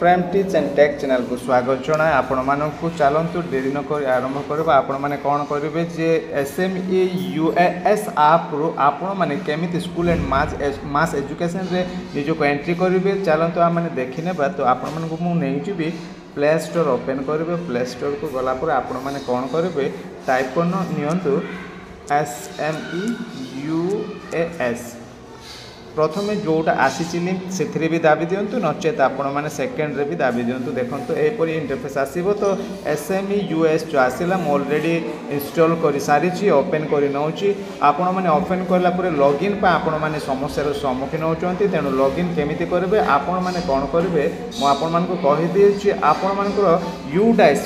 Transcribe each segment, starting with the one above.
Prime tips and take channel को स्वागत जनाए आपण मानक चलतु डेरी नक आरंभ करवा आपण मैंने कौन करेंगे जे SME UAS आप आपण मैंने केमी स्कूल एंड मास एजुकेशन रे निजक एंट्री करेंगे चलतु आम मैंने देखने तो आपण मानक मुझे प्ले स्टोर ओपन करेंगे प्ले स्टोर को गलापर आपण मैंने कौन करेंगे टाइप कर नियंतु SME UAS प्रथमे जोटा आसी लिंक से भी दाबी दिंतु नचेत आपण मैंने सेकेंड रे भी दाबी दिंतु देखो यहपरी इंटरफेस आसो तो SME UAS जो आसला ऑलरेडी इंस्टॉल कर सारी ओपन कर नौची आपण मैंने ओपन कलापर लॉगिन पर आपण मैंने समस्या सम्मुखीन होती तेणु लॉगिन केमिति करेंगे आपण मैंने कौन करेंगे मुझे कहीदे आपण मानकर UDAS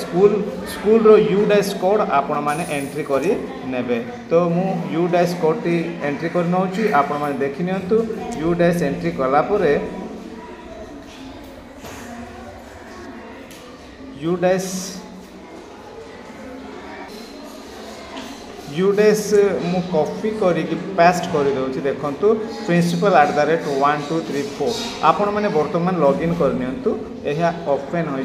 स्कूल UDAS कोड आपण मैंने एंट्री कर नेबे तो मु UDAS कोड टी एंट्री कर नौची आपण मैंने देखि नियंतु UDAS एंट्री कलापर UDAS मु कॉपी करके पेस्ट कर दूसरी देखूँ प्रिंसिपल @1234 आपण मैंने बर्तमान लॉगिन करनियंतु यह ओपन हो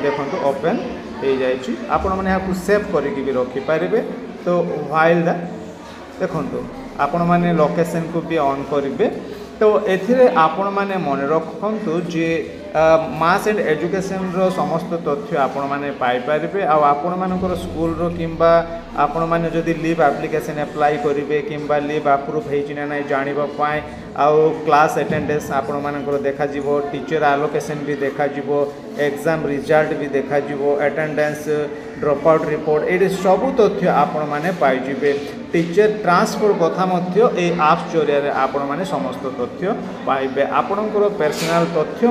देखो ओपन हो जाइए आपण मैंने यहाँ सेव करके भी रखिपारे तो व्हाइल द देखो आपण मैंने लोकेशन को भी ऑन करेंगे तो एथिरे आपण मैंने मन रखु जे मास एंड एजुकेशन रो समस्त तथ्य आपण मैंने पाइपर आपण मानकर स्कूल रो किंबा आपण मैंने जदि लीव एप्लिकेशन अप्लाई करेंगे किंबा लीव अप्रूव होती ना ना जानापी आउ क्लास अटेंडेंस आपण मानकर देखा टीचर आलोकेशन भी देखा एग्जाम रिजल्ट भी देखा अटेंडेंस ड्रॉप आउट रिपोर्ट ये सबू तथ्य आपण मैंने पाइबे टीचर ट्रांसफर कथा एप्स जरिया आपण मैंने समस्त तथ्य पाइबे आपणकर पर्सनल तथ्य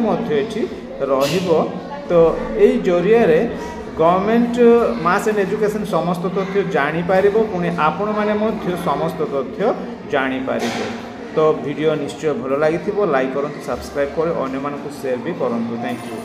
रहिबो तो यही जरिया गवर्नमेंट मास एंड एजुकेशन समस्त तथ्य जानीपर पुणी आपण मैंने समस्त तथ्य जानीपर तो वीडियो निश्चय भल लगी लाइक करूँ सब्सक्राइब कर अन्य शेयर भी करूँ थैंक यू।